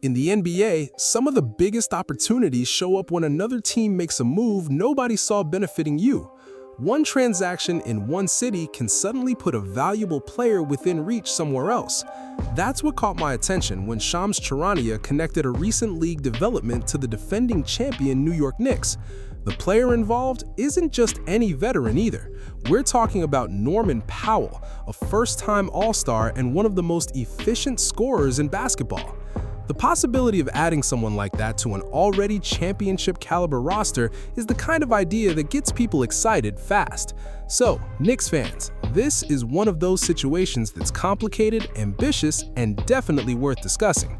In the NBA, some of the biggest opportunities show up when another team makes a move nobody saw benefiting you. One transaction in one city can suddenly put a valuable player within reach somewhere else. That's what caught my attention when Shams Charania connected a recent league development to the defending champion New York Knicks. The player involved isn't just any veteran either. We're talking about Norman Powell, a first-time All-Star and one of the most efficient scorers in basketball. The possibility of adding someone like that to an already championship-caliber roster is the kind of idea that gets people excited fast. So, Knicks fans, this is one of those situations that's complicated, ambitious, and definitely worth discussing.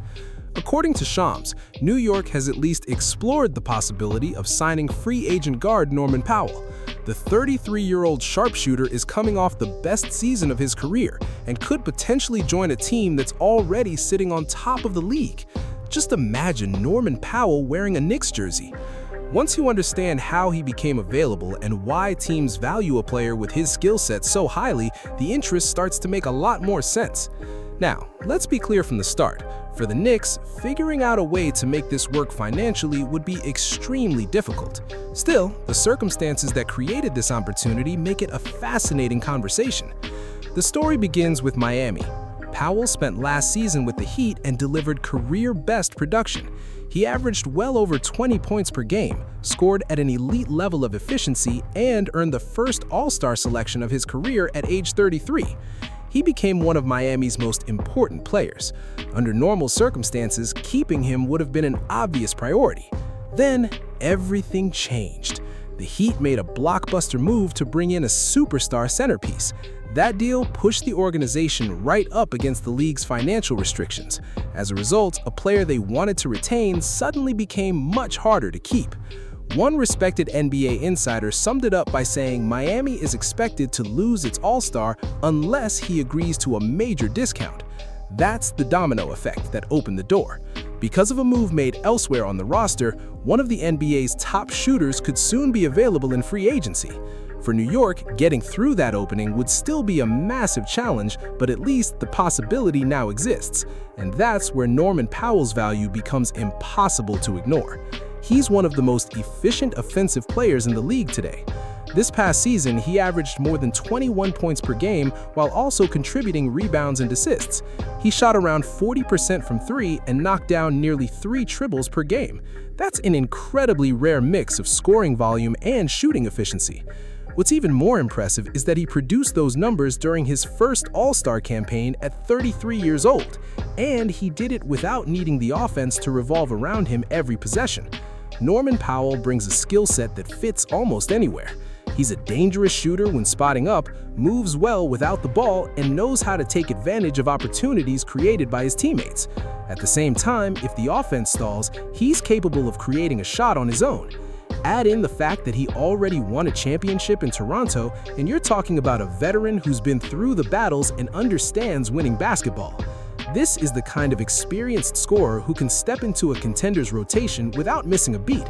According to Shams, New York has at least explored the possibility of signing free agent guard Norman Powell. The 33-year-old sharpshooter is coming off the best season of his career and could potentially join a team that's already sitting on top of the league. Just imagine Norman Powell wearing a Knicks jersey. Once you understand how he became available and why teams value a player with his skill set so highly, the interest starts to make a lot more sense. Now, let's be clear from the start. For the Knicks, figuring out a way to make this work financially would be extremely difficult. Still, the circumstances that created this opportunity make it a fascinating conversation. The story begins with Miami. Powell spent last season with the Heat and delivered career-best production. He averaged well over 20 points per game, scored at an elite level of efficiency, and earned the first All-Star selection of his career at age 33. He became one of Miami's most important players. Under normal circumstances, keeping him would have been an obvious priority. Then, everything changed. The Heat made a blockbuster move to bring in a superstar centerpiece. That deal pushed the organization right up against the league's financial restrictions. As a result, a player they wanted to retain suddenly became much harder to keep. One respected NBA insider summed it up by saying Miami is expected to lose its All-Star unless he agrees to a major discount. That's the domino effect that opened the door. Because of a move made elsewhere on the roster, one of the NBA's top shooters could soon be available in free agency. For New York, getting through that opening would still be a massive challenge, but at least the possibility now exists. And that's where Norman Powell's value becomes impossible to ignore. He's one of the most efficient offensive players in the league today. This past season, he averaged more than 21 points per game while also contributing rebounds and assists. He shot around 40% from three and knocked down nearly 3 triples per game. That's an incredibly rare mix of scoring volume and shooting efficiency. What's even more impressive is that he produced those numbers during his first All-Star campaign at 33 years old, and he did it without needing the offense to revolve around him every possession. Norman Powell brings a skill set that fits almost anywhere. He's a dangerous shooter when spotting up, moves well without the ball, and knows how to take advantage of opportunities created by his teammates. At the same time, if the offense stalls, he's capable of creating a shot on his own. Add in the fact that he already won a championship in Toronto, and you're talking about a veteran who's been through the battles and understands winning basketball. This is the kind of experienced scorer who can step into a contender's rotation without missing a beat.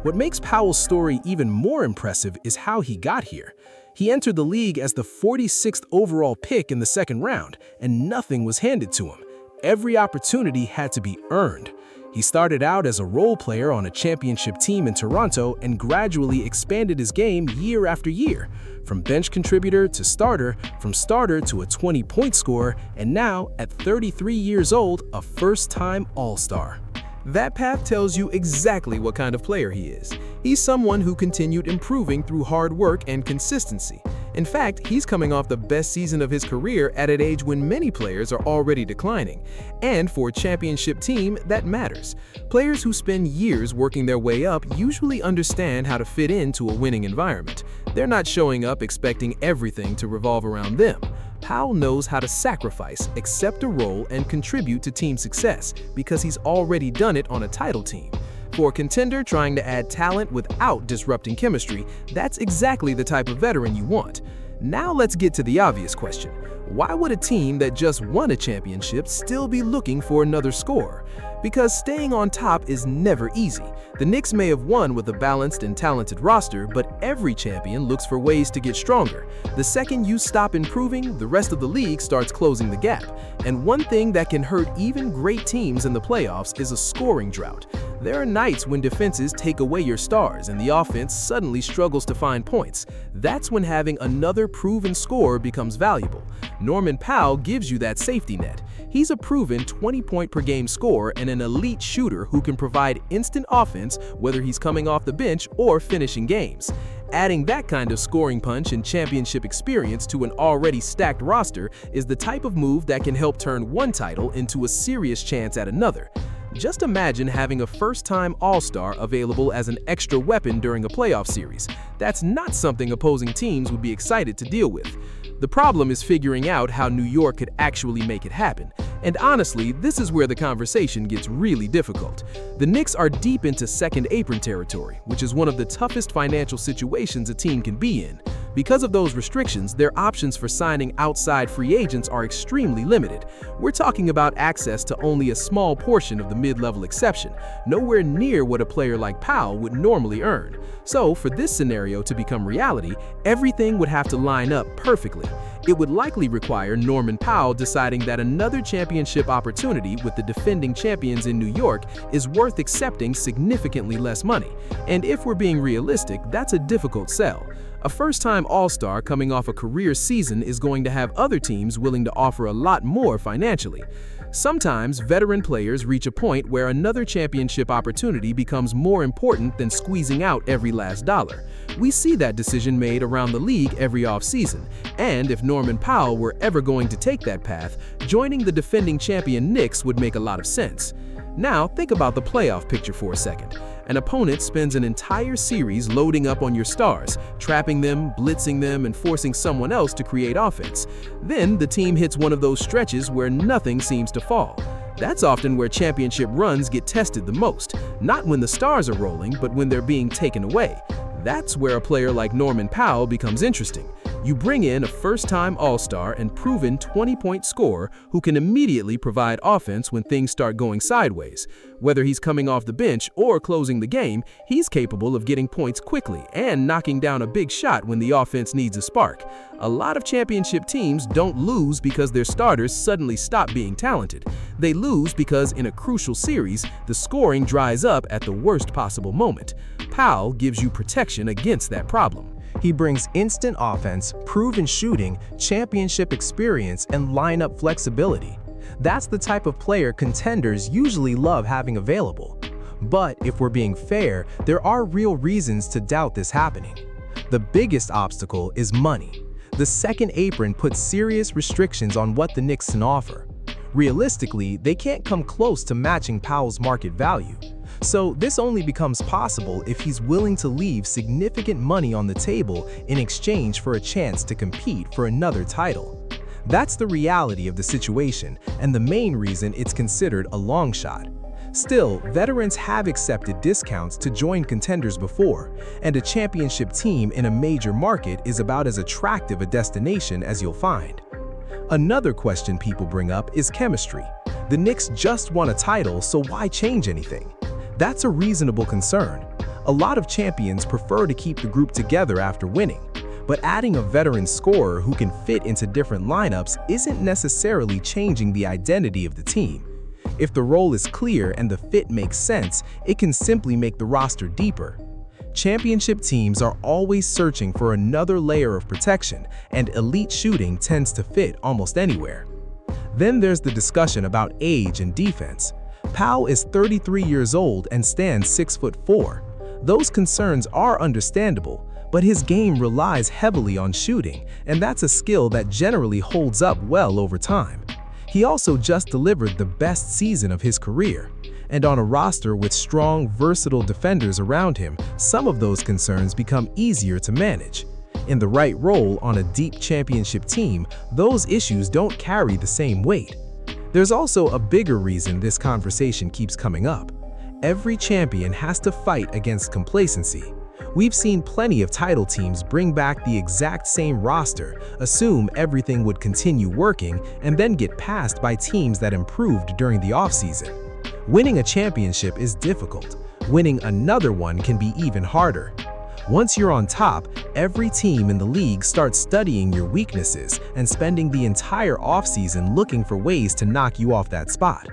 What makes Powell's story even more impressive is how he got here. He entered the league as the 46th overall pick in the second round, and nothing was handed to him. Every opportunity had to be earned. He started out as a role player on a championship team in Toronto and gradually expanded his game year after year, from bench contributor to starter, from starter to a 20-point scorer, and now, at 33 years old, a first-time All-Star. That path tells you exactly what kind of player he is. He's someone who continued improving through hard work and consistency. In fact, he's coming off the best season of his career at an age when many players are already declining. And for a championship team, that matters. Players who spend years working their way up usually understand how to fit into a winning environment. They're not showing up expecting everything to revolve around them. Powell knows how to sacrifice, accept a role, and contribute to team success because he's already done it on a title team. For a contender trying to add talent without disrupting chemistry, that's exactly the type of veteran you want. Now let's get to the obvious question. Why would a team that just won a championship still be looking for another score? Because staying on top is never easy. The Knicks may have won with a balanced and talented roster, but every champion looks for ways to get stronger. The second you stop improving, the rest of the league starts closing the gap. And one thing that can hurt even great teams in the playoffs is a scoring drought. There are nights when defenses take away your stars and the offense suddenly struggles to find points. That's when having another proven scorer becomes valuable. Norman Powell gives you that safety net. He's a proven 20-point-per-game scorer and an elite shooter who can provide instant offense whether he's coming off the bench or finishing games. Adding that kind of scoring punch and championship experience to an already stacked roster is the type of move that can help turn one title into a serious chance at another. Just imagine having a first-time All-Star available as an extra weapon during a playoff series. That's not something opposing teams would be excited to deal with. The problem is figuring out how New York could actually make it happen. And honestly, this is where the conversation gets really difficult. The Knicks are deep into second apron territory, which is one of the toughest financial situations a team can be in. Because of those restrictions, their options for signing outside free agents are extremely limited. We're talking about access to only a small portion of the mid-level exception, nowhere near what a player like Powell would normally earn. So, for this scenario to become reality, everything would have to line up perfectly. It would likely require Norman Powell deciding that another championship opportunity with the defending champions in New York is worth accepting significantly less money. And if we're being realistic, that's a difficult sell. A first-time All-Star coming off a career season is going to have other teams willing to offer a lot more financially. Sometimes, veteran players reach a point where another championship opportunity becomes more important than squeezing out every last dollar. We see that decision made around the league every offseason, and if Norman Powell were ever going to take that path, joining the defending champion Knicks would make a lot of sense. Now, think about the playoff picture for a second. An opponent spends an entire series loading up on your stars, trapping them, blitzing them, and forcing someone else to create offense. Then the team hits one of those stretches where nothing seems to fall. That's often where championship runs get tested the most, not when the stars are rolling, but when they're being taken away. That's where a player like Norman Powell becomes interesting. You bring in a first-time All-Star and proven 20-point scorer who can immediately provide offense when things start going sideways. Whether he's coming off the bench or closing the game, he's capable of getting points quickly and knocking down a big shot when the offense needs a spark. A lot of championship teams don't lose because their starters suddenly stop being talented. They lose because in a crucial series, the scoring dries up at the worst possible moment. Powell gives you protection against that problem. He brings instant offense, proven shooting, championship experience, and lineup flexibility. That's the type of player contenders usually love having available. But if we're being fair, there are real reasons to doubt this happening. The biggest obstacle is money. The second apron puts serious restrictions on what the Knicks can offer. Realistically, they can't come close to matching Powell's market value. So this only becomes possible if he's willing to leave significant money on the table in exchange for a chance to compete for another title. That's the reality of the situation and the main reason it's considered a long shot. Still, veterans have accepted discounts to join contenders before, and a championship team in a major market is about as attractive a destination as you'll find. Another question people bring up is chemistry. The Knicks just won a title, so why change anything? That's a reasonable concern. A lot of champions prefer to keep the group together after winning, but adding a veteran scorer who can fit into different lineups isn't necessarily changing the identity of the team. If the role is clear and the fit makes sense, it can simply make the roster deeper. Championship teams are always searching for another layer of protection, and elite shooting tends to fit almost anywhere. Then there's the discussion about age and defense. Powell is 33 years old and stands 6'4". Those concerns are understandable, but his game relies heavily on shooting, and that's a skill that generally holds up well over time. He also just delivered the best season of his career, and on a roster with strong, versatile defenders around him, some of those concerns become easier to manage. In the right role on a deep championship team, those issues don't carry the same weight. There's also a bigger reason this conversation keeps coming up. Every champion has to fight against complacency. We've seen plenty of title teams bring back the exact same roster, assume everything would continue working, and then get passed by teams that improved during the offseason. Winning a championship is difficult. Winning another one can be even harder. Once you're on top, every team in the league starts studying your weaknesses and spending the entire offseason looking for ways to knock you off that spot.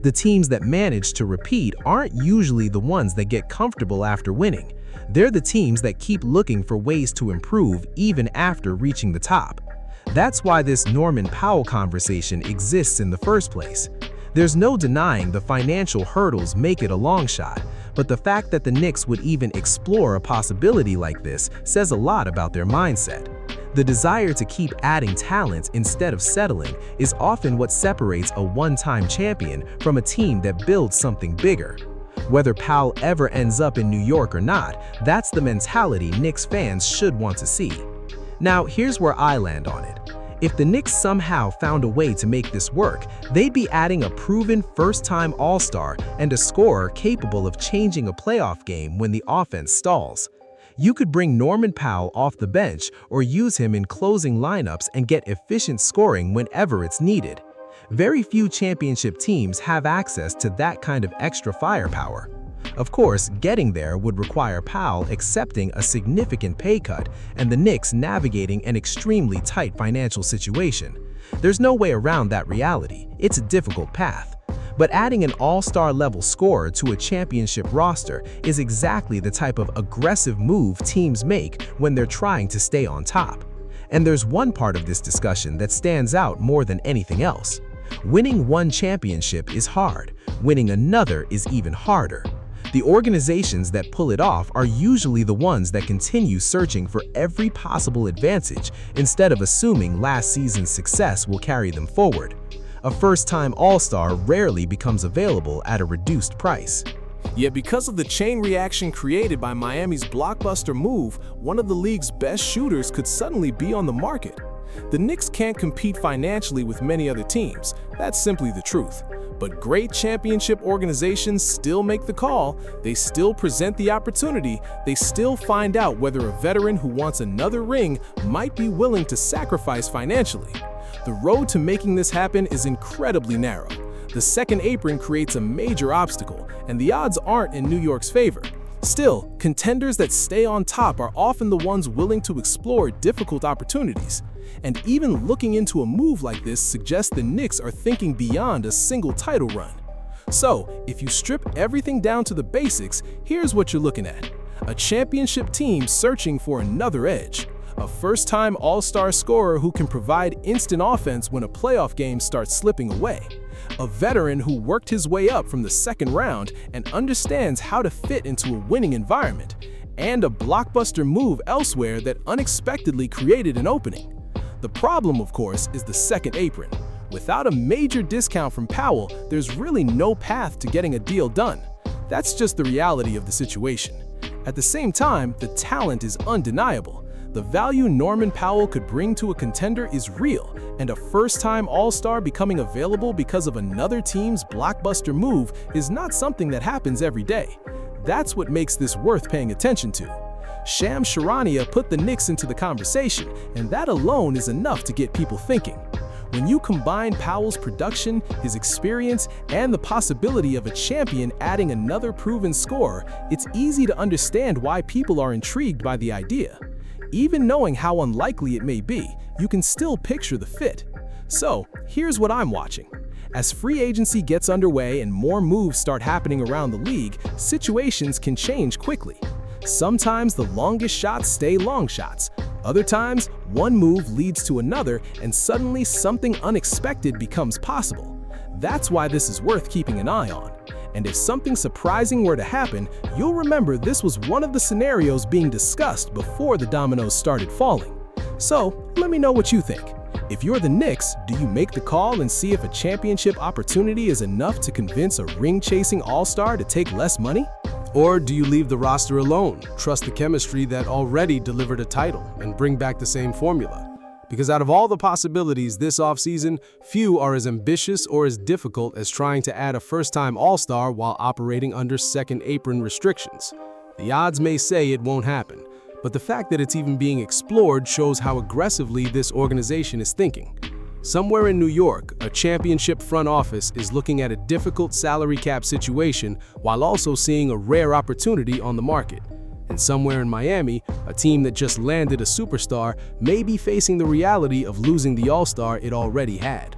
The teams that manage to repeat aren't usually the ones that get comfortable after winning. They're the teams that keep looking for ways to improve even after reaching the top. That's why this Norman Powell conversation exists in the first place. There's no denying the financial hurdles make it a long shot, but the fact that the Knicks would even explore a possibility like this says a lot about their mindset. The desire to keep adding talent instead of settling is often what separates a one-time champion from a team that builds something bigger. Whether Powell ever ends up in New York or not, that's the mentality Knicks fans should want to see. Now, here's where I land on it. If the Knicks somehow found a way to make this work, they'd be adding a proven first-time All-Star and a scorer capable of changing a playoff game when the offense stalls. You could bring Norman Powell off the bench or use him in closing lineups and get efficient scoring whenever it's needed. Very few championship teams have access to that kind of extra firepower. Of course, getting there would require Powell accepting a significant pay cut and the Knicks navigating an extremely tight financial situation. There's no way around that reality. It's a difficult path. But adding an all-star level scorer to a championship roster is exactly the type of aggressive move teams make when they're trying to stay on top. And there's one part of this discussion that stands out more than anything else. Winning one championship is hard. Winning another is even harder. The organizations that pull it off are usually the ones that continue searching for every possible advantage instead of assuming last season's success will carry them forward. A first-time All-Star rarely becomes available at a reduced price. Yet because of the chain reaction created by Miami's Blockbuster move, one of the league's best shooters could suddenly be on the market. The Knicks can't compete financially with many other teams. That's simply the truth. But great championship organizations still make the call, they still present the opportunity, they still find out whether a veteran who wants another ring might be willing to sacrifice financially. The road to making this happen is incredibly narrow. The second apron creates a major obstacle, and the odds aren't in New York's favor. Still, contenders that stay on top are often the ones willing to explore difficult opportunities. And even looking into a move like this suggests the Knicks are thinking beyond a single title run. So, if you strip everything down to the basics, here's what you're looking at. A championship team searching for another edge. A first-time All-Star scorer who can provide instant offense when a playoff game starts slipping away. A veteran who worked his way up from the second round and understands how to fit into a winning environment. And a blockbuster move elsewhere that unexpectedly created an opening. The problem, of course, is the second apron. Without a major discount from Powell, there's really no path to getting a deal done. That's just the reality of the situation. At the same time, the talent is undeniable. The value Norman Powell could bring to a contender is real, and a first-time All-Star becoming available because of another team's blockbuster move is not something that happens every day. That's what makes this worth paying attention to. Shams Charania put the Knicks into the conversation, and that alone is enough to get people thinking. When you combine Powell's production, his experience, and the possibility of a champion adding another proven scorer, it's easy to understand why people are intrigued by the idea. Even knowing how unlikely it may be, you can still picture the fit. So, here's what I'm watching. As free agency gets underway and more moves start happening around the league, situations can change quickly. Sometimes the longest shots stay long shots. Other times, one move leads to another and suddenly something unexpected becomes possible. That's why this is worth keeping an eye on. And if something surprising were to happen, you'll remember this was one of the scenarios being discussed before the dominoes started falling. So, let me know what you think. If you're the Knicks, do you make the call and see if a championship opportunity is enough to convince a ring-chasing all-star to take less money? Or do you leave the roster alone, trust the chemistry that already delivered a title, and bring back the same formula? Because out of all the possibilities this offseason, few are as ambitious or as difficult as trying to add a first-time All-Star while operating under second apron restrictions. The odds may say it won't happen, but the fact that it's even being explored shows how aggressively this organization is thinking. Somewhere in New York, a championship front office is looking at a difficult salary cap situation while also seeing a rare opportunity on the market. And somewhere in Miami, a team that just landed a superstar may be facing the reality of losing the all-star it already had.